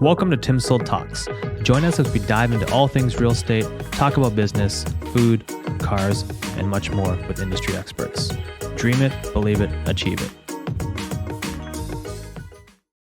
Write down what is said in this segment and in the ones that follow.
Welcome to TimSold Talks. Join us as we dive into all things real estate, talk about business, food, cars, and much more with industry experts. Dream it, believe it, achieve it.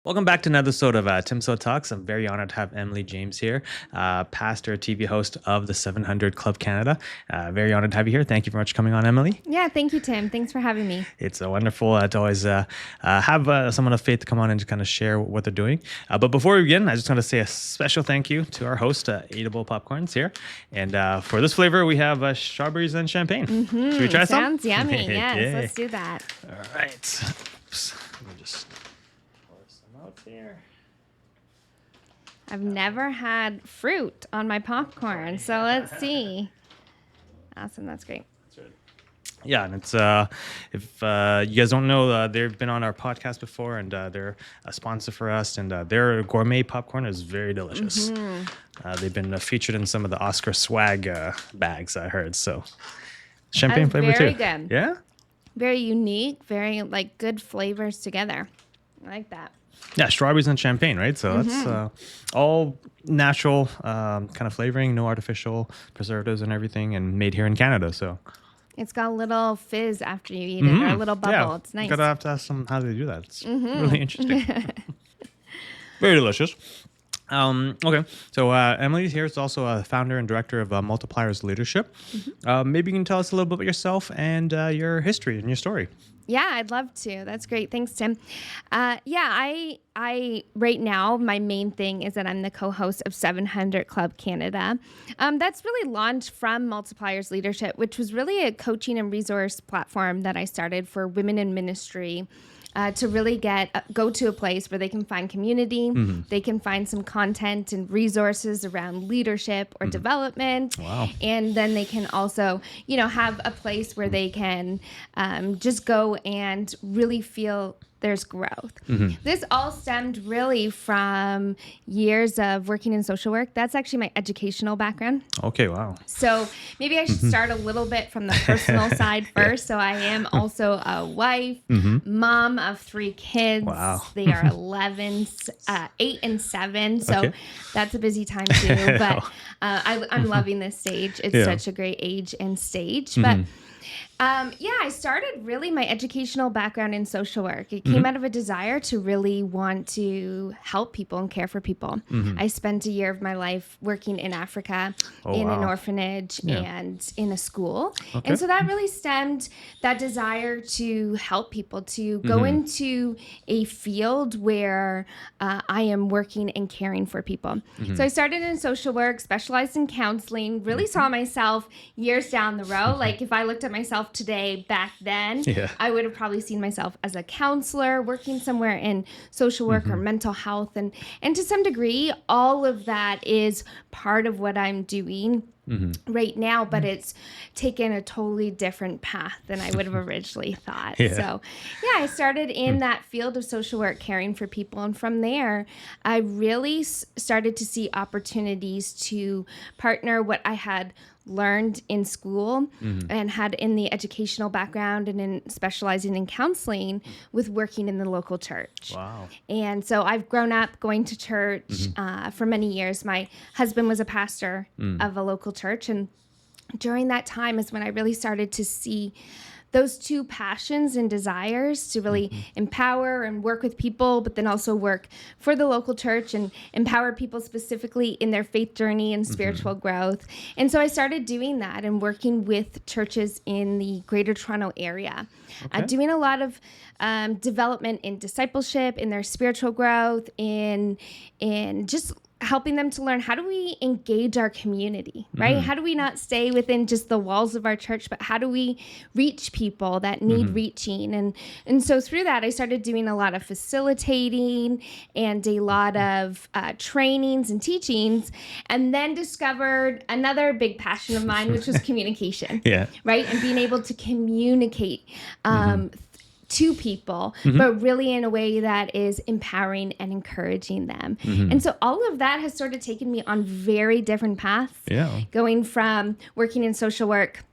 Welcome back to another episode of TimSold Talks. I'm very honored to have Emily James here, pastor, TV host of the 700 Club Canada. Very honored to have you here. Thank you very much for coming on, Emily. Yeah, thank you, Tim. Thanks for having me. It's wonderful to always have someone of faith to come on and to kind of share what they're doing. But before we begin, I just want to say a special thank you to our host, Eatable Popcorns here. And for this flavor, we have strawberries and champagne. Mm-hmm. Should we try some? Sounds yummy. Yes, let's do that. All right. Oops. Let me just pour some out here. I've never had fruit on my popcorn, so let's see. Awesome, that's great. Yeah, and it's if you guys don't know, they've been on our podcast before, and they're a sponsor for us, and their gourmet popcorn is very delicious. Mm-hmm. They've been featured in some of the Oscar swag bags, I heard. So champagne flavor very too. Good. Yeah. Very unique. Very good flavors together. I like that. Yeah, strawberries and champagne, right? So that's all natural kind of flavoring, no artificial preservatives and everything, and made here in Canada. So. It's got a little fizz after you eat it, or a little bubble. Yeah. It's nice. You gotta have to ask them how they do that. It's really interesting. Very delicious. Okay, so Emily here is also a founder and director of Multipliers Leadership. Maybe you can tell us a little bit about yourself and your history and your story. Yeah, I'd love to. That's great. Thanks, Tim. I right now, my main thing is that I'm the co-host of 700 Club Canada. That's really launched from Multipliers Leadership, which was really a coaching and resource platform that I started for women in ministry. To really go to a place where they can find community, they can find some content and resources around leadership or development. Wow. And then they can also, have a place where they can just go and really feel there's growth. This all stemmed really from years of working in social work. That's actually my educational background. Okay, wow. So maybe I should start a little bit from the personal side first. So I am also a wife, mom of 3 kids. Wow. They are 11, 8 and 7. So that's a busy time too. But I'm loving this stage. It's such a great age and stage. But I started really my educational background in social work. It came out of a desire to really want to help people and care for people. I spent a year of my life working in Africa an orphanage and in a school. Okay. And so that really stemmed that desire to help people, to go into a field where I am working and caring for people. So I started in social work, specialized in counseling, really saw myself years down the road. Like if I looked at myself today back then, I would have probably seen myself as a counselor working somewhere in social work or mental health. And to some degree, all of that is part of what I'm doing right now, but it's taken a totally different path than I would have originally thought. So I started in that field of social work, caring for people. And from there, I really started to see opportunities to partner what I had learned in school and had in the educational background and in specializing in counseling with working in the local church. Wow. And so I've grown up going to church for many years. My husband was a pastor of a local church. And during that time is when I really started to see those two passions and desires to really empower and work with people, but then also work for the local church and empower people specifically in their faith journey and spiritual growth. And so I started doing that and working with churches in the Greater Toronto area, doing a lot of development in discipleship, in their spiritual growth, in just helping them to learn, how do we engage our community, right? How do we not stay within just the walls of our church, but how do we reach people that need reaching? And so through that, I started doing a lot of facilitating and a lot of trainings and teachings, and then discovered another big passion of mine, which was communication, right? And being able to communicate to people, but really in a way that is empowering and encouraging them. And so all of that has sort of taken me on very different paths, going from working in social work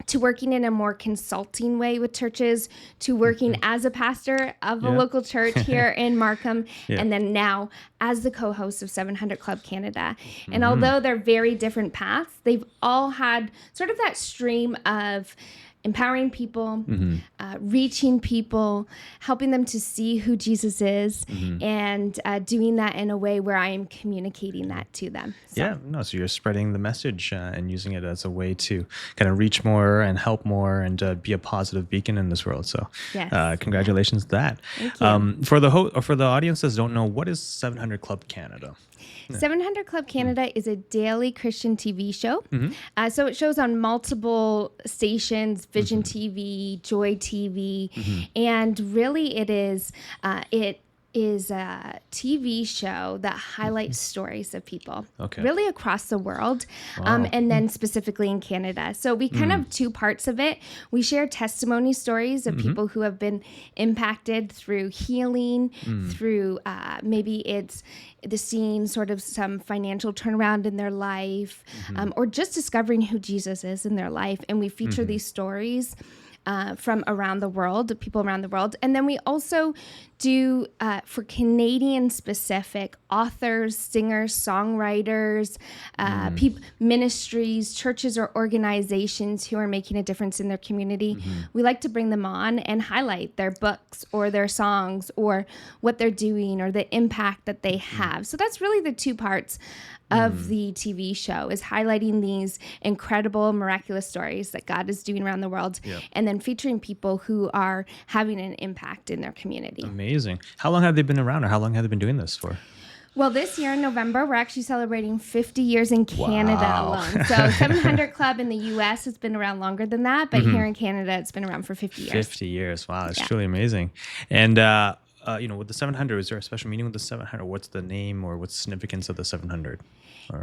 to working in a more consulting way with churches, to working as a pastor of a Yeah. local church here in Markham, Yeah. and then now as the co-host of 700 Club Canada. And although they're very different paths, they've all had sort of that stream of empowering people, reaching people, helping them to see who Jesus is, and doing that in a way where I am communicating that to them. So. Yeah, no, so you're spreading the message and using it as a way to kind of reach more and help more and be a positive beacon in this world. So Yes. congratulations to that. Thank you. For the audience that don't know, what is 700 Club Canada? 700 Club Canada is a daily Christian TV show. So it shows on multiple stations, Vision TV, Joy TV, and really it is a TV show that highlights stories of people really across the world, and then specifically in Canada. So we kind of two parts of it. We share testimony stories of people who have been impacted through healing, through maybe it's the seeing sort of some financial turnaround in their life, or just discovering who Jesus is in their life. And we feature these stories from around the world, people around the world. And then we also do, for Canadian specific authors, singers, songwriters, ministries, churches or organizations who are making a difference in their community. We like to bring them on and highlight their books or their songs or what they're doing or the impact that they have. So that's really the two parts of the TV show, is highlighting these incredible, miraculous stories that God is doing around the world, and then featuring people who are having an impact in their community. Amazing. How long have they been around, or how long have they been doing this for? Well, this year in November, we're actually celebrating 50 years in Canada Wow. alone. So 700 Club in the U.S. has been around longer than that, but here in Canada, it's been around for 50 years. 50 years. Wow, that's truly amazing. And with the 700, is there a special meaning with the 700? What's the name or what's the significance of the 700?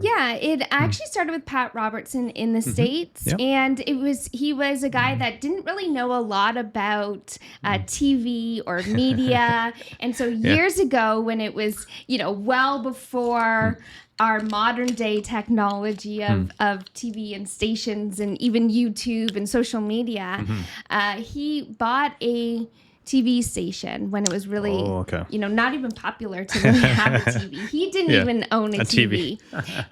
Yeah, it actually started with Pat Robertson in the States, and he was a guy that didn't really know a lot about TV or media, and so years ago when it was, well before our modern day technology of TV and stations and even YouTube and social media, he bought a TV station when it was really, not even popular to really have a TV. He didn't even own a TV.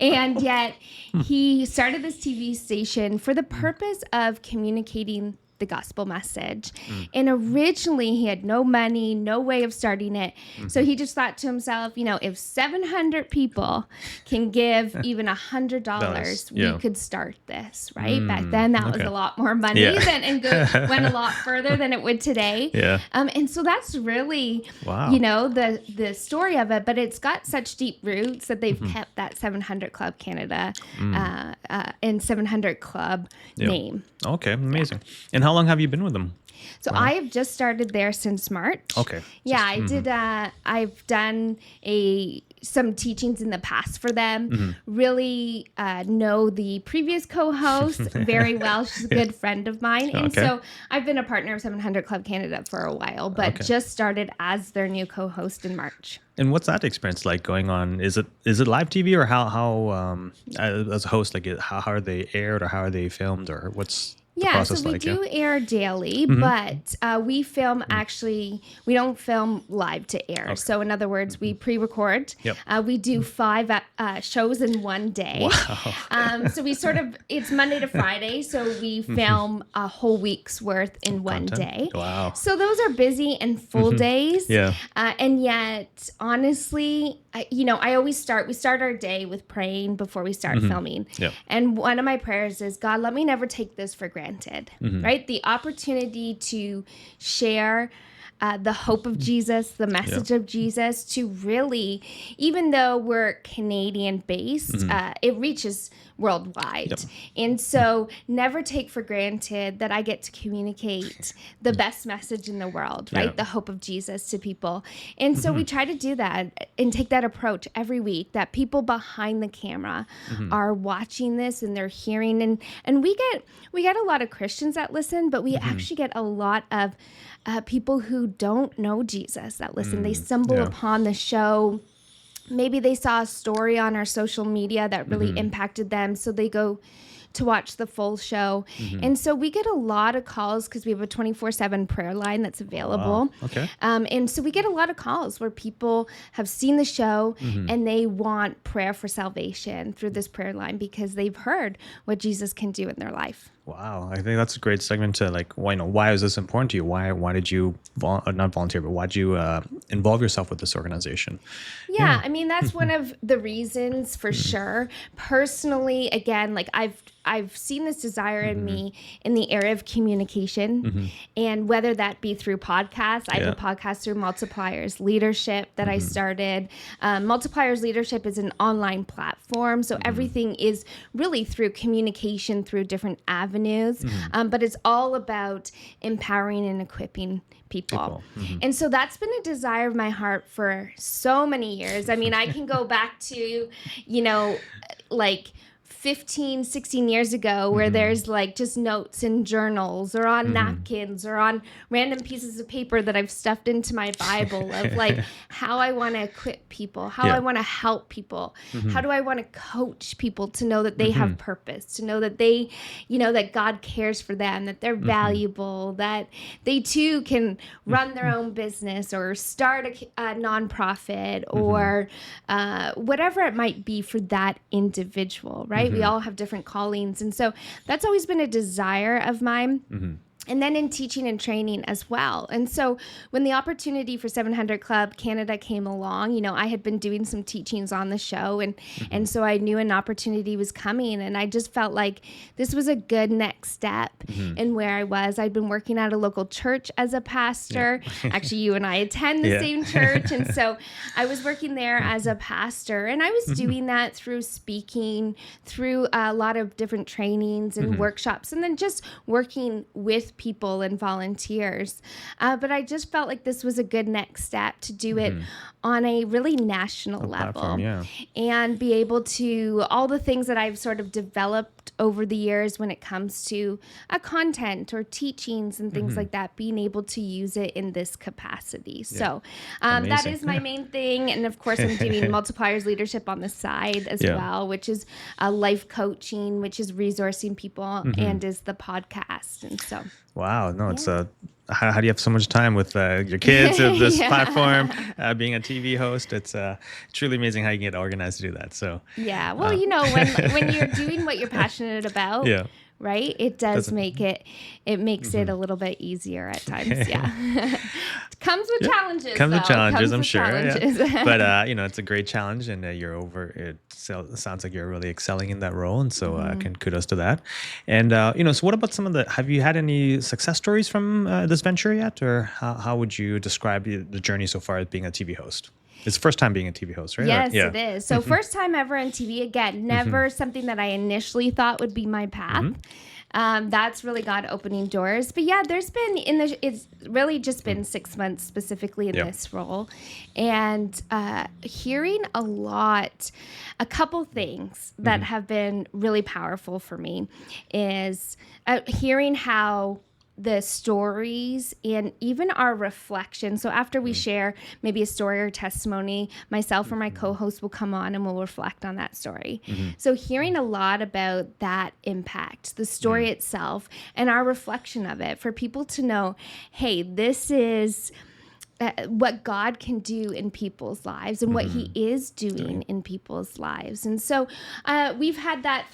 And yet he started this TV station for the purpose of communicating the gospel message. And originally he had no money, no way of starting it. So he just thought to himself, if 700 people can give even $100, we could start this, right? Back then that was a lot more money and went a lot further than it would today. And so that's really, the story of it, but it's got such deep roots that they've kept that 700 Club Canada and 700 Club name. Okay, amazing. And how long have you been with them? So I have just started there since March. Okay. Yeah, I did. I've done some teachings in the past for them. Really know the previous co-host very well. She's a good friend of mine, and so I've been a partner of 700 Club Canada for a while, but just started as their new co-host in March. And what's that experience like going on? Is it live TV, or how as a host, like how are they aired, or how are they filmed, or what's the process so we like? do air daily, but we film we don't film live to air. So in other words, we pre-record. We do 5 shows in one day. Wow. So we it's Monday to Friday, so we film a whole week's worth in one day. Wow. So those are busy and full days. Yeah. And yet, honestly, we start our day with praying before we start filming. And one of my prayers is, God, let me never take this for granted, right? The opportunity to share the hope of Jesus, the message of Jesus, to really, even though we're Canadian based, it reaches worldwide. And so never take for granted that I get to communicate the best message in the world, right? The hope of Jesus to people. And so we try to do that and take that approach every week, that people behind the camera are watching this and they're hearing, and we get a lot of Christians that listen, but we actually get a lot of people who don't know Jesus that listen. They stumble upon the show. Maybe they saw a story on our social media that really impacted them, so they go to watch the full show. And so we get a lot of calls because we have a 24/7 prayer line that's available. Wow. Okay. And so we get a lot of calls where people have seen the show and they want prayer for salvation through this prayer line because they've heard what Jesus can do in their life. Wow, I think that's a great segment to like. Why is this important to you? Why did you not volunteer, but why did you involve yourself with this organization? Yeah, I mean that's one of the reasons for sure. Personally, again, like I've seen this desire in me in the area of communication, and whether that be through podcasts. I have a podcast through Multipliers Leadership that I started. Multipliers Leadership is an online platform, so everything is really through communication through different avenues. But it's all about empowering and equipping people. And so that's been a desire of my heart for so many years. I mean, I can go back to, like 15, 16 years ago where there's like just notes in journals or on napkins or on random pieces of paper that I've stuffed into my Bible of like how I want to equip people, how I want to help people, how do I want to coach people to know that they have purpose, to know that they, that God cares for them, that they're valuable, that they too can run their own business or start a nonprofit or whatever it might be for that individual, right? We all have different callings. And so that's always been a desire of mine. And then in teaching and training as well. And so when the opportunity for 700 Club Canada came along, I had been doing some teachings on the show. And so I knew an opportunity was coming. And I just felt like this was a good next step in where I was. I'd been working at a local church as a pastor. Actually, you and I attend the same church. And so I was working there as a pastor. And I was doing that through speaking, through a lot of different trainings and workshops, and then just working with people and volunteers. But I just felt like this was a good next step to do it on a really national level platform, and be able to, all the things that I've sort of developed over the years when it comes to content or teachings and things like that, being able to use it in this capacity. So that is my main thing. And of course, I'm doing Multipliers Leadership on the side as well, which is life coaching, which is resourcing people, and is the podcast. And so wow, no, it's how do you have so much time with your kids at this platform, being a TV host? It's truly amazing how you can get organized to do that. So well, when you're doing what you're passionate about, right, it does make it makes it a little bit easier at times. Comes with challenges. Comes with challenges, I'm sure. But it's a great challenge, and it sounds like you're really excelling in that role, and so kudos to that. And so what about have you had any success stories from this venture yet, or how would you describe the journey so far as being a TV host? It's the first time being a TV host, right? Yes, it is. So first time ever on TV. Again, never something that I initially thought would be my path. That's really God opening doors. But there's been it's really just been 6 months specifically in this role, and hearing a couple things that have been really powerful for me is hearing how the stories and even our reflection. So after we share maybe a story or testimony, myself or my co-host will come on and we'll reflect on that story. So hearing a lot about that impact, the story itself, and our reflection of it for people to know, hey, this is what God can do in people's lives and what He is doing in people's lives. And so I've had that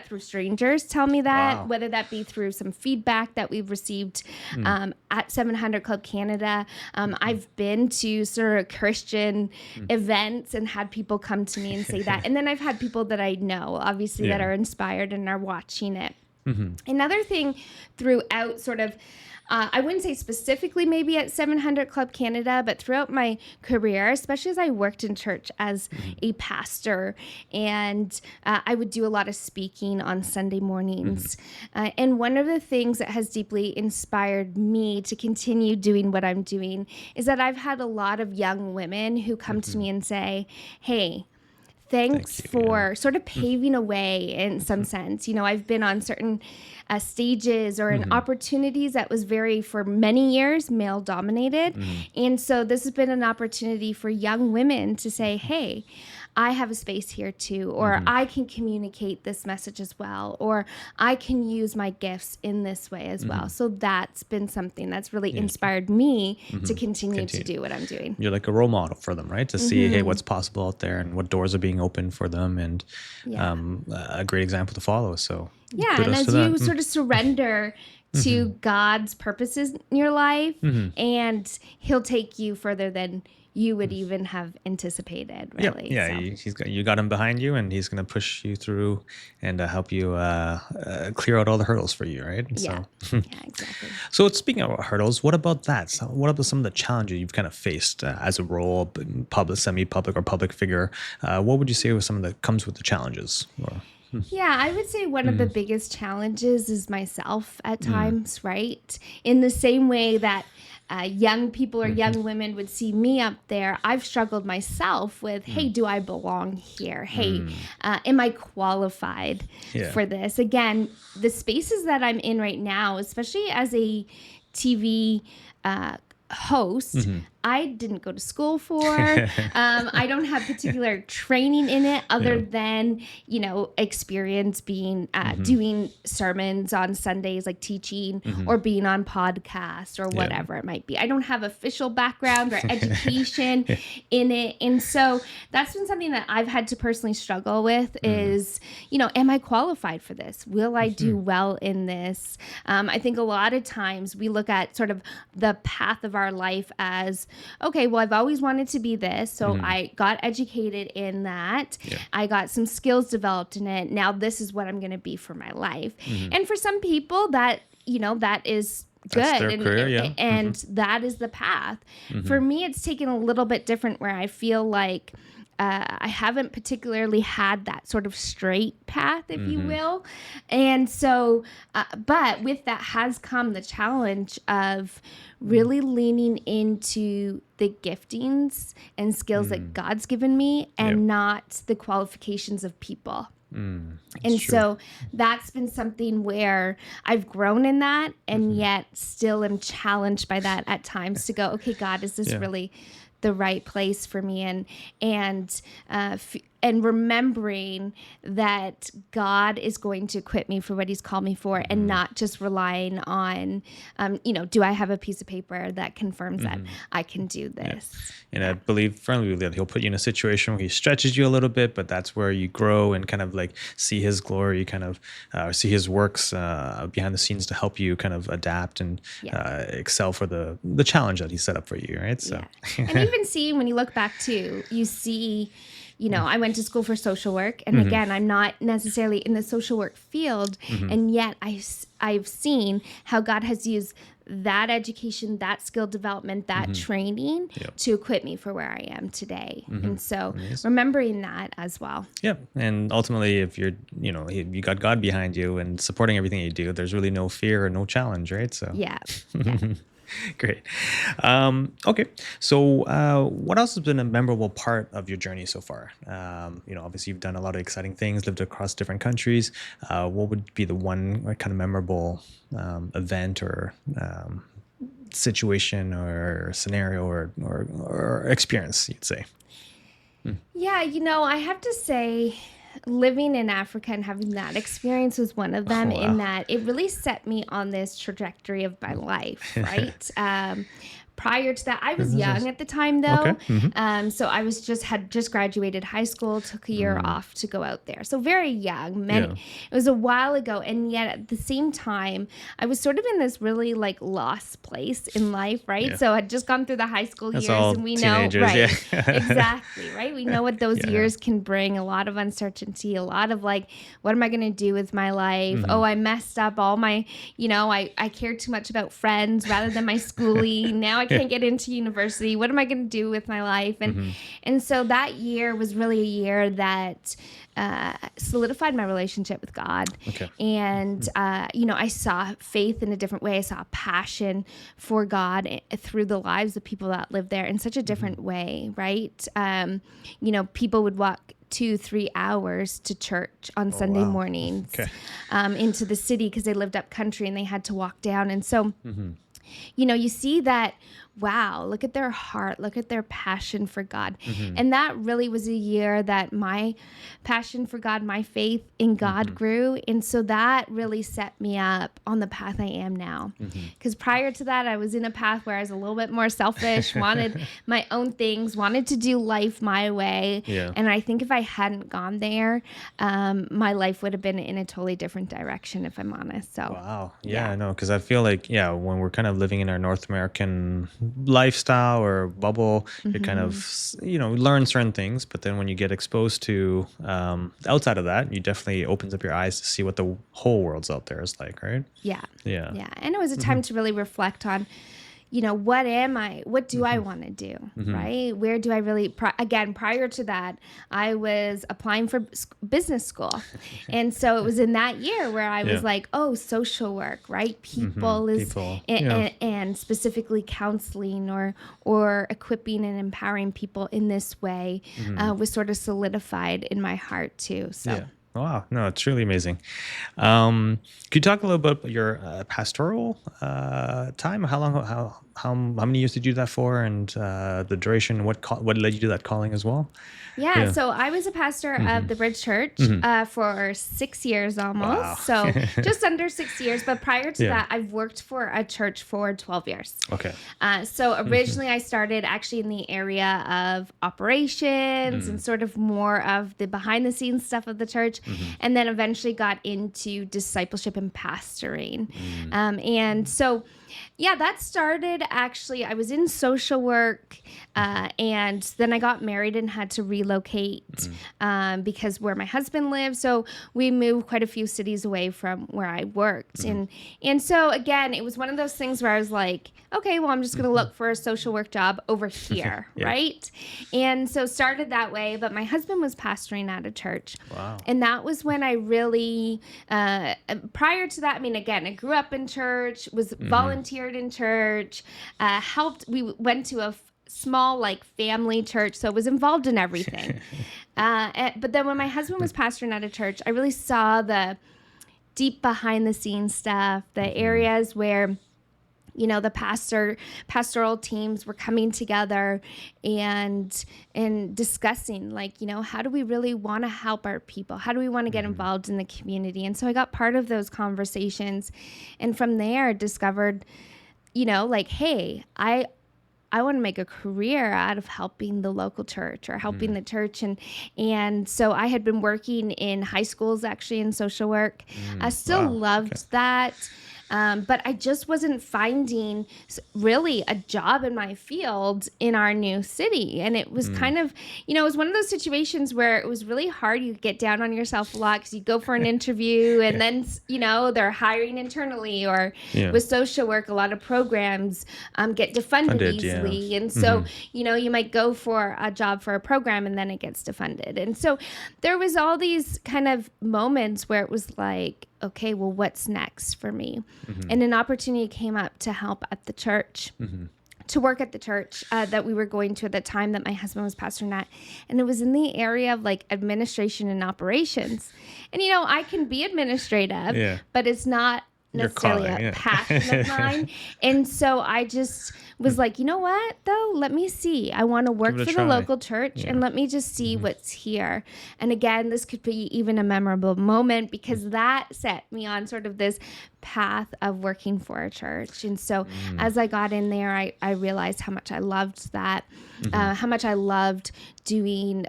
through strangers tell me that, whether that be through some feedback that we've received at 700 Club Canada. I've been to sort of Christian events and had people come to me and say that. And then I've had people that I know, obviously, that are inspired and are watching it. Another thing throughout sort of I wouldn't say specifically maybe at 700 Club Canada, but throughout my career, especially as I worked in church as a pastor, and I would do a lot of speaking on Sunday mornings. And one of the things that has deeply inspired me to continue doing what I'm doing is that I've had a lot of young women who come to me and say, hey, thanks for sort of paving a way in some sense. I've been on certain stages or in opportunities that was for many years, male dominated. And so this has been an opportunity for young women to say, hey, I have a space here too, or I can communicate this message as well, or I can use my gifts in this way as well. So that's been something that's really inspired me to continue to do what I'm doing. You're like a role model for them, right? To see, hey, what's possible out there and what doors are being opened for them, and a great example to follow. So yeah, and as you sort of surrender to God's purposes in your life, and He'll take you further than you would even have anticipated, really. Yeah. You got him behind you, and he's going to push you through and help you clear out all the hurdles for you, right? Yeah, So, yeah, exactly. So speaking of hurdles, what about that? So what about some of the challenges you've kind of faced as a role, public, semi-public, or public figure? What would you say was some of the comes with the challenges? Or, Yeah, I would say one of the biggest challenges is myself at times, right? In the same way that young people or young women would see me up there, I've struggled myself with, hey, do I belong here? Hey, am I qualified for this? Again, the spaces that I'm in right now, especially as a TV host, I didn't go to school for. I don't have particular training in it other than, experience being doing sermons on Sundays, like teaching or being on podcasts or whatever it might be. I don't have official background or education in it. And so that's been something that I've had to personally struggle with is, am I qualified for this? Will I do well in this? I think a lot of times we look at sort of the path of our life as, okay, well, I've always wanted to be this, so I got educated in that. I got some skills developed in it. Now this is what I'm going to be for my life. And for some people that, that is good. That's their career, and that is the path. For me, it's taken a little bit different where I feel like I haven't particularly had that sort of straight path, if you will. And so, but with that has come the challenge of really leaning into the giftings and skills that God's given me and not the qualifications of people. And so that's been something where I've grown in that and yet still am challenged by that at times to go, okay, God, is this really the right place for me? And remembering that God is going to equip me for what He's called me for, and not just relying on, do I have a piece of paper that confirms that I can do this? And I firmly believe that He'll put you in a situation where He stretches you a little bit, but that's where you grow and kind of like see His glory, kind of see His works behind the scenes to help you kind of adapt and excel for the challenge that He set up for you, right? So, and even seeing when you look back too, you see. I went to school for social work, and again, I'm not necessarily in the social work field, and yet I've seen how God has used that education, that skill development, that training to equip me for where I am today. And so remembering that as well. Yeah. And ultimately, if you're, you got God behind you and supporting everything you do, there's really no fear or no challenge, right? So Yeah. Great. Okay. So what else has been a memorable part of your journey so far? Obviously you've done a lot of exciting things, lived across different countries. What would be the one kind of memorable event or situation or scenario or experience, you'd say? Yeah, I have to say, living in Africa and having that experience was one of them. In that it really set me on this trajectory of my life, right? Prior to that, I was young at the time, though. Okay. So I had just graduated high school, took a year off to go out there. So very young. It was a while ago. And yet at the same time, I was sort of in this really like lost place in life, right? Yeah. So I'd just gone through the high school years, and we know, right? Exactly, right? We know what those years can bring. A lot of uncertainty, a lot of like, what am I going to do with my life? Oh, I messed up all my, I cared too much about friends rather than my schooling. Now I can't get into university. What am I going to do with my life? And so that year was really a year that solidified my relationship with God. Okay. And, I saw faith in a different way. I saw passion for God through the lives of people that lived there in such a different way, right? People would walk 2-3 hours to church on Sunday mornings into the city because they lived up country and they had to walk down. And so, you see that wow, look at their heart, look at their passion for God. Mm-hmm. And that really was a year that my passion for God, my faith in God grew. And so that really set me up on the path I am now. Because prior to that, I was in a path where I was a little bit more selfish, wanted my own things, wanted to do life my way. Yeah. And I think if I hadn't gone there, my life would have been in a totally different direction, if I'm honest. So, Wow. Yeah, I know. Because I feel like, when we're kind of living in our North American lifestyle or bubble, you kind of, learn certain things. But then when you get exposed to outside of that, you definitely opens up your eyes to see what the whole world's out there is like, right? Yeah. Yeah. Yeah. And it was a time to really reflect on, what am I? What do I want to do? Right? Where do I really, again, prior to that, I was applying for business school. And so it was in that year where I was like, oh, social work, right? People is, People. and specifically counseling or equipping and empowering people in this way was sort of solidified in my heart too. So. Yeah. Wow. No, it's really amazing. Could you talk a little bit about your pastoral time? How long, how many years did you do that for, and the duration? What led you to that calling as well? Yeah, so I was a pastor of the Bridge Church for 6 years almost. Wow. So just under 6 years. But prior to that, I've worked for a church for 12 years. Okay. So originally I started actually in the area of operations and sort of more of the behind the scenes stuff of the church. And then eventually got into discipleship and pastoring. And so... yeah, that started actually, I was in social work and then I got married and had to relocate because where my husband lived. So we moved quite a few cities away from where I worked. And so again, it was one of those things where I was like, okay, well, I'm just going to look for a social work job over here, right? And so started that way. But my husband was pastoring at a church. Wow. And that was when I really, prior to that, I mean, again, I grew up in church, was volunteered in church, helped. We went to a small family church, so was involved in everything. But then when my husband was pastoring at a church, I really saw the deep behind the scenes stuff, the areas where the pastoral teams were coming together and discussing how do we really want to help our people? How do we want to get involved in the community? And so I got part of those conversations, and from there discovered, hey, I want to make a career out of helping the local church or helping the church. And so I had been working in high schools actually in social work. I still loved that. But I just wasn't finding really a job in my field in our new city. And it was kind of, it was one of those situations where it was really hard. You get down on yourself a lot because you go for an interview and then, they're hiring internally, or with social work, a lot of programs get defunded easily. Yeah. And so, you might go for a job for a program and then it gets defunded. And so there was all these kind of moments where it was like, okay, well, what's next for me? And an opportunity came up to help at the church, to work at the church that we were going to at the time that my husband was pastoring at. And it was in the area of administration and operations. And, I can be administrative, but it's not necessarily a passion of mine. And so I just was like, you know what, though? Let me see. I want to work for the local church and let me just see what's here. And again, this could be even a memorable moment because that set me on sort of this path of working for a church. And so as I got in there, I realized how much I loved that, how much I loved doing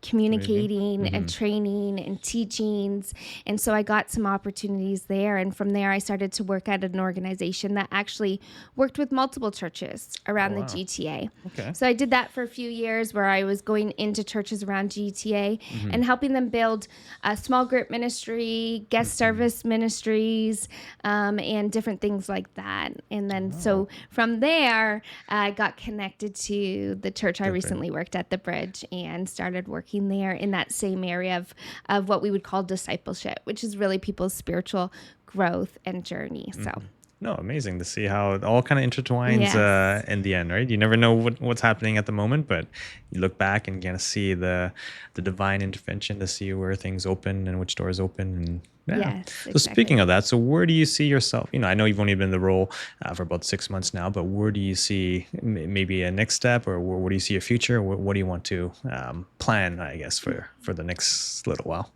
communicating and training and teachings. And so I got some opportunities there. And from there, I started to work at an organization that actually worked with multiple churches around the GTA. Okay. So I did that for a few years where I was going into churches around GTA and helping them build a small group ministry, guest service ministries, and different things like that. And then so from there, I got connected to the church I recently worked at, the Bridge, and started working there in that same area of what we would call discipleship, which is really people's spiritual growth and journey. So no, amazing to see how it all kind of intertwines in the end, right? You never know what's happening at the moment, but you look back and kind of see the divine intervention to see where things open and which doors open, and Yeah. Yes, So exactly. speaking of that, so where do you see yourself? I know you've only been in the role for about 6 months now, but where do you see maybe a next step, or where do you see your future? What do you want to plan, I guess, for the next little while?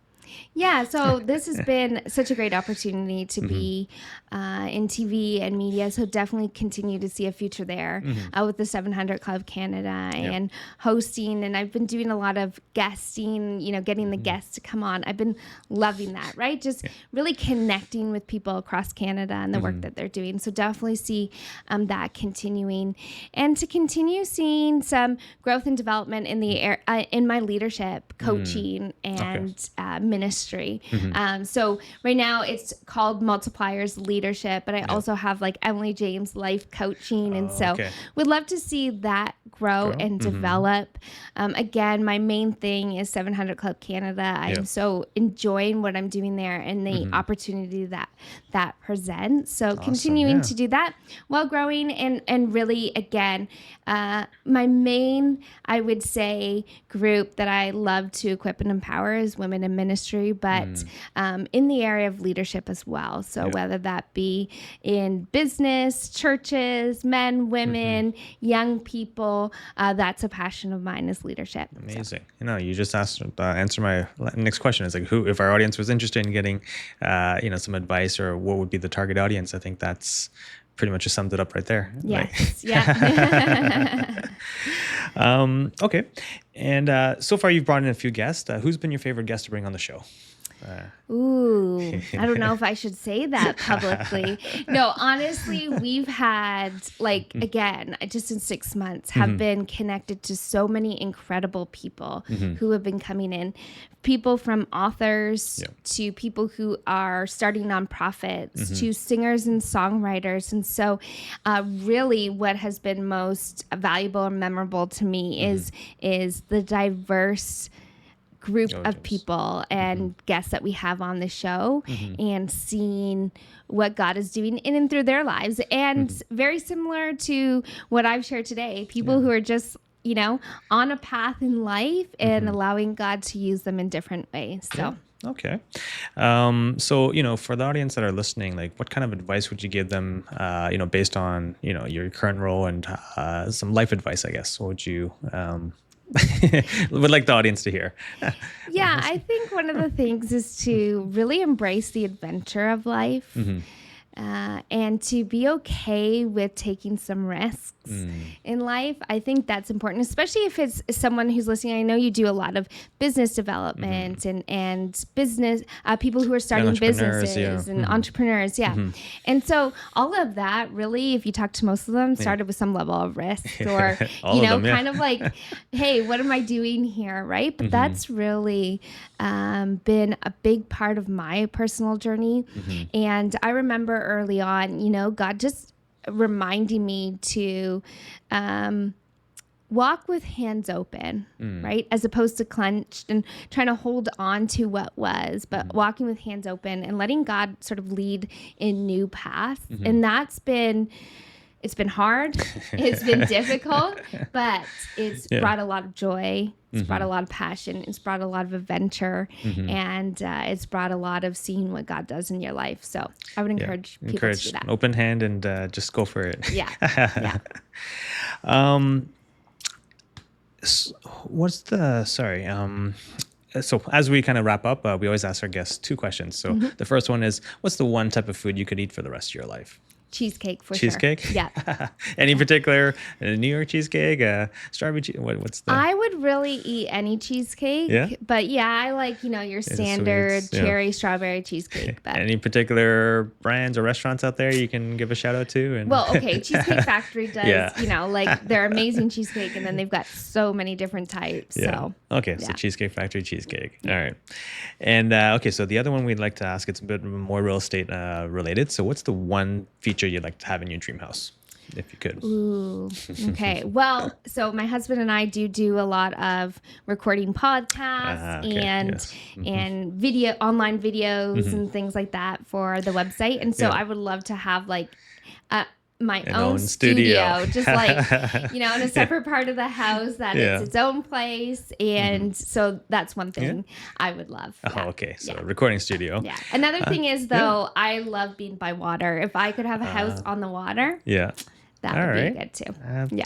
Yeah, so this has been such a great opportunity to be in TV and media. So definitely continue to see a future there with the 700 Club Canada and hosting. And I've been doing a lot of guesting, getting the guests to come on. I've been loving that, right? Just really connecting with people across Canada and the work that they're doing. So definitely see that continuing, and to continue seeing some growth and development in the in my leadership, coaching, and ministry. So right now it's called Multipliers Leadership, but I also have like Emily James Life Coaching. And so we'd love to see that grow and develop. Again, my main thing is 700 Club Canada. I'm so enjoying what I'm doing there and the opportunity that presents. So continuing to do that while growing, and really, again, my main, I would say, group that I love to equip and empower is women in ministry, but in the area of leadership as well. So whether that be in business, churches, men, women, young people, that's a passion of mine, is leadership. Amazing. You just answer my next question. Is like, who, if our audience was interested in getting, some advice, or what would be the target audience? I think that's pretty much just summed it up right there. Yes. Okay. And so far you've brought in a few guests. Who's been your favorite guest to bring on the show? Ooh, I don't know if I should say that publicly. No, honestly, we've had, again, just in 6 months, have been connected to so many incredible people who have been coming in. People from authors to people who are starting nonprofits to singers and songwriters. And so really what has been most valuable and memorable to me is the diverse group of people and guests that we have on the show, and seeing what God is doing in and through their lives. And very similar to what I've shared today, people who are just, on a path in life and allowing God to use them in different ways. So. Okay. So, for the audience that are listening, like, what kind of advice would you give them, based on, your current role, and some life advice, I guess? What would you would like the audience to hear? Yeah, I think one of the things is to really embrace the adventure of life. And to be okay with taking some risks in life. I think that's important, especially if it's someone who's listening. I know you do a lot of business development and business, people who are starting businesses and entrepreneurs. And so all of that, really, if you talk to most of them, started with some level of risk, or, kind of like, hey, what am I doing here? Right. But that's really been a big part of my personal journey. And I remember early on, God just reminding me to walk with hands open, right? As opposed to clenched and trying to hold on to what was, but walking with hands open and letting God sort of lead in new paths. And it's been hard. It's been difficult, but it's brought a lot of joy. It's brought a lot of passion. It's brought a lot of adventure, and it's brought a lot of seeing what God does in your life. So I would encourage people to do that. Open hand and just go for it. Yeah. So as we kind of wrap up, we always ask our guests 2 questions. So the first one is, what's the one type of food you could eat for the rest of your life? Cheesecake, for cheesecake? Sure. Yeah. Any particular New York cheesecake, strawberry cheesecake? What's the? I would really eat any cheesecake. Yeah? But I like, your standard cherry strawberry cheesecake. But any particular brands or restaurants out there you can give a shout out to? And well, okay, Cheesecake Factory does, they're amazing cheesecake, and then they've got so many different types. So okay, so Cheesecake Factory cheesecake. All right. And okay, so the other one we'd like to ask, it's a bit more real estate related. So what's the one feature you'd like to have in your dream house, if you could? Ooh, okay. Well, so my husband and I do a lot of recording podcasts and video, online videos and things like that for the website. And so I would love to have my An own own studio, studio. just like, in a separate part of the house that Yeah. it's its own place. And so that's one thing I would love. Oh, okay. So recording studio. Yeah. Another thing is, though, I love being by water. If I could have a house on the water, Yeah. that All would right. be good too.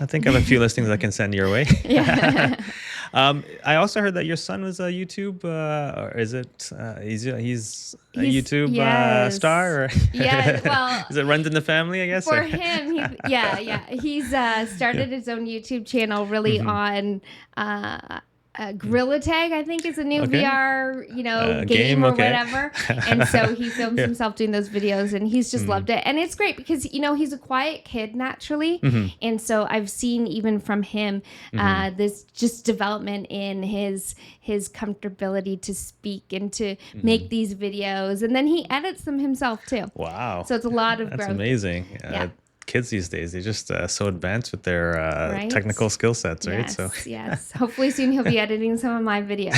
I think I have a few listings I can send your way. I also heard that your son was a YouTube, or is it? He's a YouTube star, or well, is it runs in the family? I guess for him, he's started his own YouTube channel really on. Gorilla Tag, I think, is a new VR, game or whatever. And so he films himself doing those videos, and he's just loved it. And it's great because, he's a quiet kid naturally. And so I've seen even from him this just development in his comfortability to speak and to make these videos. And then he edits them himself too. Wow. So it's a lot of growth. That's amazing. Kids these days, they're just so advanced with their technical skill sets, right? Yes. Hopefully soon he'll be editing some of my videos.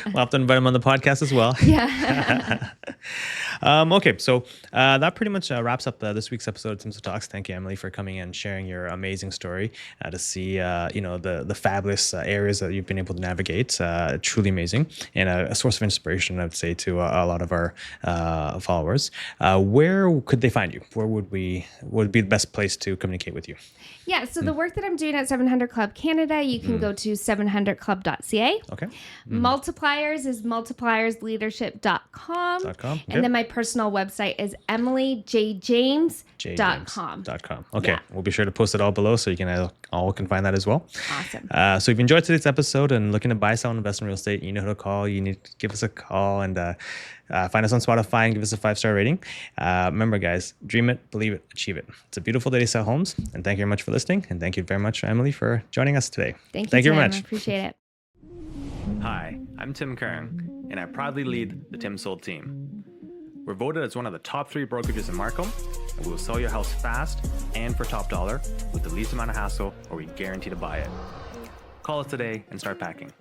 We'll have to invite him on the podcast as well. Yeah. Okay, so that pretty much wraps up this week's episode of TimSold Talks. Thank you, Emily, for coming in and sharing your amazing story to see, the fabulous areas that you've been able to navigate. Truly amazing and a source of inspiration, I would say, to a lot of our followers. Where could they find you? Where would be the best place to communicate with you? Yeah, so the work that I'm doing at 700 Club Canada, you can go to 700club.ca. Okay. Multipliers is multipliersleadership.com. .com. And then my personal website is emilyjjames.com. Okay, we'll be sure to post it all below so you can all can find that as well. Awesome. So if you enjoyed today's episode and looking to buy, sell, and invest in real estate, you know who to call. You need to give us a call and find us on Spotify and give us a 5-star rating. Remember, guys, dream it, believe it, achieve it. It's a beautiful day to sell homes. And thank you very much for listening. And thank you very much, Emily, for joining us today. Thank you very Tim. much. I appreciate it. Hi, I'm Tim Kern, and I proudly lead the TimSold team. We're voted as one of the top 3 brokerages in Markham, and we will sell your house fast and for top dollar with the least amount of hassle, or we guarantee to buy it. Call us today and start packing.